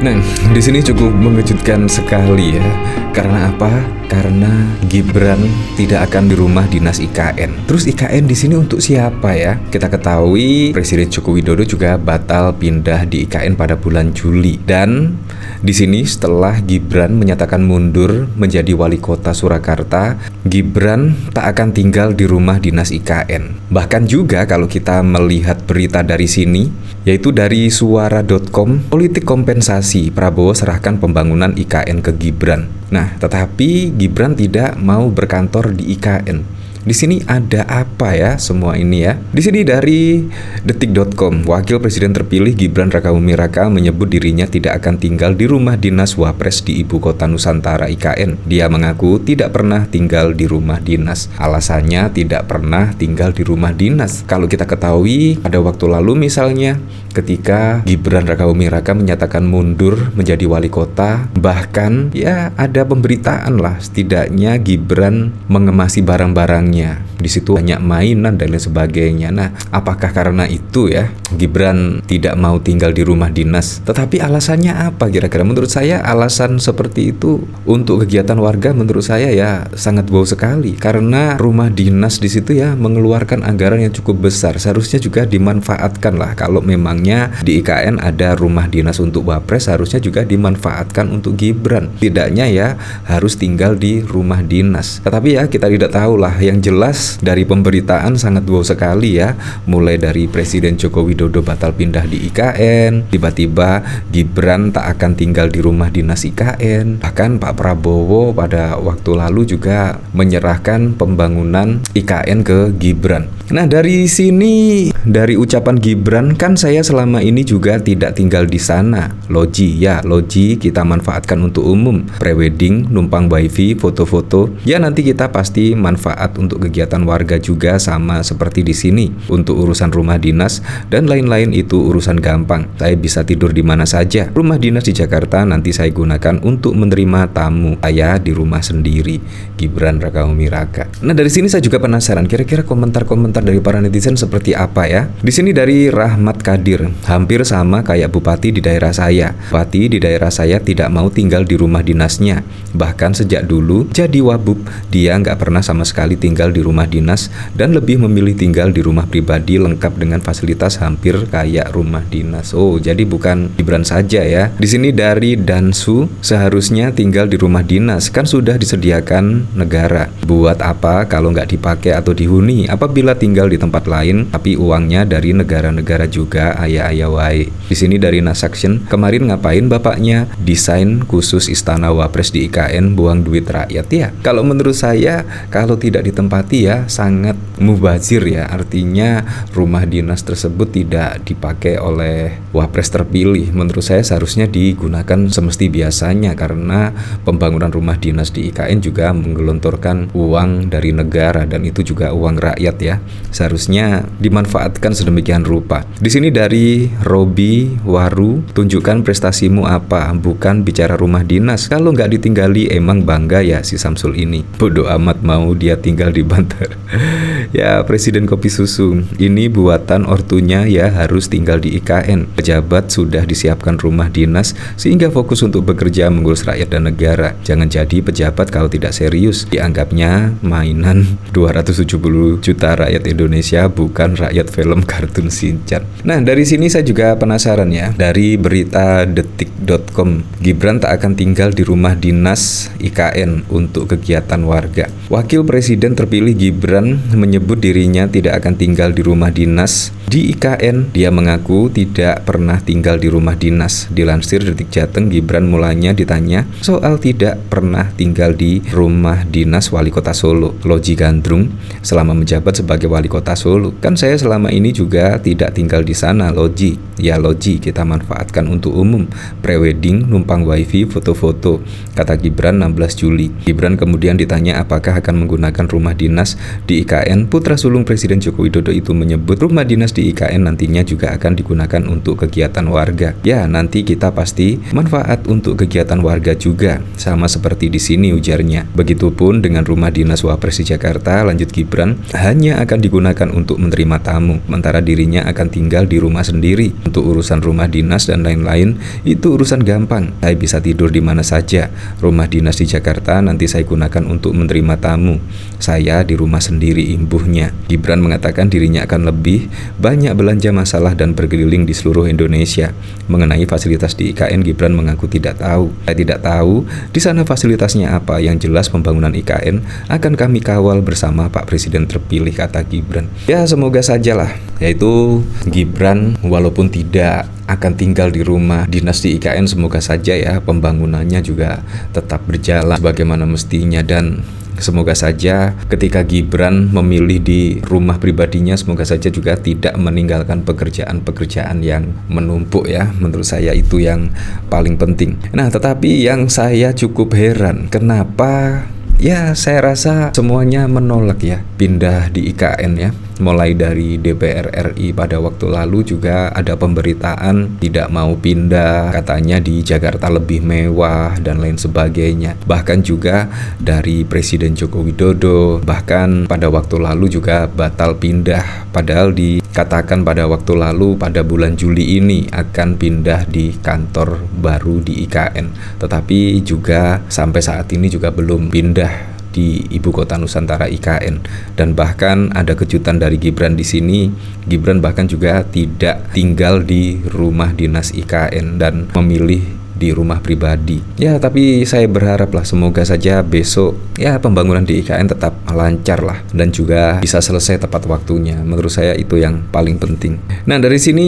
Nah, di sini cukup mengejutkan sekali ya. Karena apa? Karena Gibran tidak akan di rumah dinas IKN. Terus IKN di sini untuk siapa ya? Kita ketahui Presiden Joko Widodo juga batal pindah di IKN pada bulan Juli. Dan di sini setelah Gibran menyatakan mundur menjadi wali kota Surakarta, Gibran tak akan tinggal di rumah dinas IKN. Bahkan juga kalau kita melihat berita dari sini, yaitu dari suara.com, politik kompensasi, Prabowo serahkan pembangunan IKN ke Gibran. Nah, tetapi Gibran tidak mau berkantor di IKN. Di sini ada apa ya semua ini ya? Di sini dari detik.com, Wakil Presiden terpilih Gibran Rakabuming Raka menyebut dirinya tidak akan tinggal di rumah dinas Wapres di Ibu Kota Nusantara IKN. Dia mengaku tidak pernah tinggal di rumah dinas. Alasannya tidak pernah tinggal di rumah dinas. Kalau kita ketahui pada waktu lalu misalnya ketika Gibran Rakabuming Raka menyatakan mundur menjadi wali kota, bahkan ya ada pemberitaan lah setidaknya Gibran mengemasi barang-barang. Di situ banyak mainan dan lain sebagainya. Nah, apakah karena itu ya Gibran tidak mau tinggal di rumah dinas? Tetapi alasannya apa kira-kira? Menurut saya alasan seperti itu untuk kegiatan warga menurut saya ya sangat bau sekali. Karena rumah dinas di situ ya mengeluarkan anggaran yang cukup besar. Seharusnya juga dimanfaatkan lah. Kalau memangnya di IKN ada rumah dinas untuk Wapres, harusnya juga dimanfaatkan untuk Gibran. Tidaknya ya harus tinggal di rumah dinas. Tetapi ya kita tidak tahu lah. Yang jelas dari pemberitaan sangat wow sekali ya. Mulai dari Presiden Joko Widodo batal pindah di IKN, tiba-tiba Gibran tak akan tinggal di rumah dinas IKN. Bahkan Pak Prabowo pada waktu lalu juga menyerahkan pembangunan IKN ke Gibran. Nah, dari sini, dari ucapan Gibran, kan saya selama ini juga tidak tinggal di sana. Loji kita manfaatkan untuk umum. Prewedding, numpang wifi, foto-foto. Ya nanti kita pasti manfaat untuk kegiatan warga juga sama seperti di sini. Untuk urusan rumah dinas dan lain-lain itu urusan gampang. Saya bisa tidur di mana saja. Rumah dinas di Jakarta nanti saya gunakan untuk menerima tamu. Saya di rumah sendiri. Gibran Rakabuming Raka. Nah, dari sini saya juga penasaran kira-kira komentar-komentar dari para netizen seperti apa ya. Di sini dari Rahmat Kadir, hampir sama kayak bupati di daerah saya. Bupati di daerah saya tidak mau tinggal di rumah dinasnya. Bahkan sejak dulu jadi wabub, dia nggak pernah sama sekali tinggal di rumah dinas dan lebih memilih tinggal di rumah pribadi lengkap dengan fasilitas hampir kayak rumah dinas. Oh, jadi bukan Gibran saja ya. Di sini dari Dansu, seharusnya tinggal di rumah dinas kan sudah disediakan negara. Buat apa kalau nggak dipakai atau dihuni? Apabila tinggal di tempat lain tapi uangnya dari negara-negara juga ayah-ayah wae. Di sini dari Nasaction, kemarin ngapain bapaknya desain khusus istana Wapres di IKN buang duit rakyat ya? Kalau menurut saya kalau tidak ditempati ya sangat mubazir ya. Artinya rumah dinas tersebut tidak dipakai oleh Wapres terpilih. Menurut saya seharusnya digunakan semesti biasanya karena pembangunan rumah dinas di IKN juga menggelontorkan uang dari negara dan itu juga uang rakyat ya. Seharusnya dimanfaatkan sedemikian rupa. Di sini dari Robi Waru, tunjukkan prestasimu apa, bukan bicara rumah dinas. Kalau nggak ditinggali emang bangga ya si Samsul ini. Bodoh amat mau dia tinggal di Banter. Ya Presiden kopi susu, ini buatan ortunya ya harus tinggal di IKN. Pejabat sudah disiapkan rumah dinas sehingga fokus untuk bekerja mengurus rakyat dan negara. Jangan jadi pejabat kalau tidak serius. Dianggapnya mainan 270 juta rakyat Indonesia, bukan rakyat film kartun Shinchan. Nah, dari sini saya juga penasaran ya. Dari berita detik.com, Gibran tak akan tinggal di rumah dinas IKN untuk kegiatan warga. Wakil Presiden terpilih Gibran menyebut dirinya tidak akan tinggal di rumah dinas di IKN. Dia mengaku tidak pernah tinggal di rumah dinas. Dilansir Detik Jateng, Gibran mulanya ditanya soal tidak pernah tinggal di rumah dinas Wali Kota Solo. Loji Gandrung, selama menjabat sebagai Wali Kota Solo, kan saya selama ini juga tidak tinggal di sana. Loji, ya loji kita manfaatkan untuk umum. Prewedding, numpang wifi, foto-foto, kata Gibran 16 Juli. Gibran kemudian ditanya apakah akan menggunakan rumah dinas di IKN. Putra sulung Presiden Joko Widodo itu menyebut rumah dinas di IKN nantinya juga akan digunakan untuk kegiatan warga. Ya, nanti kita pasti manfaat untuk kegiatan warga juga, sama seperti di sini ujarnya. Begitupun dengan rumah dinas Wapres di Jakarta, lanjut Gibran, hanya akan digunakan untuk menerima tamu. sementara dirinya akan tinggal di rumah sendiri. Untuk urusan rumah dinas dan lain-lain, itu urusan gampang. Saya bisa tidur di mana saja. Rumah dinas di Jakarta nanti saya gunakan untuk menerima tamu. Saya di rumah sendiri, imbuhnya. Gibran mengatakan dirinya akan lebih banyak belanja masalah dan berkeliling di seluruh Indonesia. Mengenai fasilitas di IKN, Gibran mengaku tidak tahu. Saya tidak tahu di sana fasilitasnya apa. Yang jelas pembangunan IKN akan kami kawal bersama Pak Presiden terpilih, kata Gibran. Ya semoga sajalah, yaitu Gibran walaupun tidak akan tinggal di rumah dinas di IKN, semoga saja ya pembangunannya juga tetap berjalan sebagaimana mestinya, dan semoga saja ketika Gibran memilih di rumah pribadinya, semoga saja juga tidak meninggalkan pekerjaan-pekerjaan yang menumpuk ya. Menurut saya itu yang paling penting. Nah, tetapi yang saya cukup heran, kenapa ya saya rasa semuanya menolak ya pindah di IKN ya. Mulai dari DPR RI pada waktu lalu juga ada pemberitaan tidak mau pindah, katanya di Jakarta lebih mewah dan lain sebagainya. Bahkan juga dari Presiden Joko Widodo, bahkan pada waktu lalu juga batal pindah. Padahal dikatakan pada waktu lalu pada bulan Juli ini akan pindah di kantor baru di IKN. Tetapi juga sampai saat ini juga belum pindah di ibu kota Nusantara IKN. Dan bahkan ada kejutan dari Gibran di sini. Gibran bahkan juga tidak tinggal di rumah dinas IKN dan memilih di rumah pribadi. Ya, tapi saya berharap lah semoga saja besok ya pembangunan di IKN tetap lancar lah dan juga bisa selesai tepat waktunya. Menurut saya itu yang paling penting. Nah, dari sini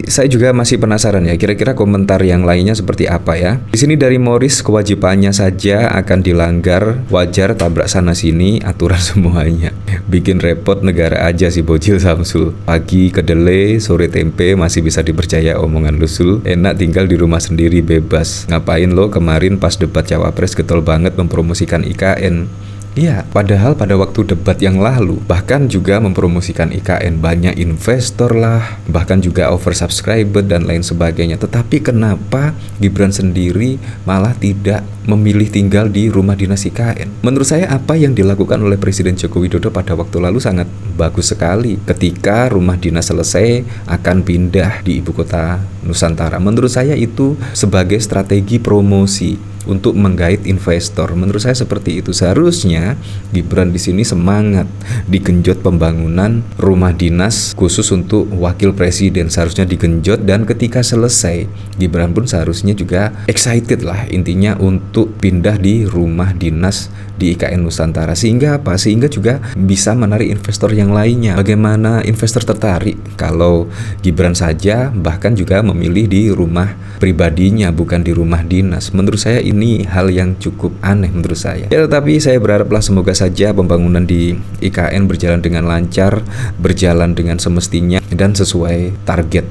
saya juga masih penasaran ya, kira-kira komentar yang lainnya seperti apa ya. Di sini dari Morris, kewajibannya saja akan dilanggar, wajar tabrak sana sini, aturan semuanya. Bikin repot negara aja si bocil Samsul. Pagi kedelai, sore tempe, masih bisa dipercaya omongan lusul. Enak tinggal di rumah sendiri bebas. Ngapain lo kemarin pas debat cawapres getol banget mempromosikan IKN? Iya, padahal pada waktu debat yang lalu bahkan juga mempromosikan IKN, banyak investor lah, bahkan juga oversubscribed dan lain sebagainya. Tetapi kenapa Gibran sendiri malah tidak memilih tinggal di rumah dinas IKN? Menurut saya apa yang dilakukan oleh Presiden Joko Widodo pada waktu lalu sangat bagus sekali. Ketika rumah dinas selesai akan pindah di ibu kota Nusantara. Menurut saya itu sebagai strategi promosi untuk menggait investor. Menurut saya seperti itu. Seharusnya Gibran di sini semangat digenjot pembangunan rumah dinas khusus untuk wakil presiden, seharusnya digenjot, dan ketika selesai Gibran pun seharusnya juga excited lah intinya untuk pindah di rumah dinas di IKN Nusantara. Sehingga apa? Sehingga juga bisa menarik investor yang lainnya. Bagaimana investor tertarik kalau Gibran saja bahkan juga memilih di rumah pribadinya bukan di rumah dinas? Menurut saya ini hal yang cukup aneh menurut saya. Ya, tetapi saya berharaplah semoga saja pembangunan di IKN berjalan dengan lancar, berjalan dengan semestinya dan sesuai target.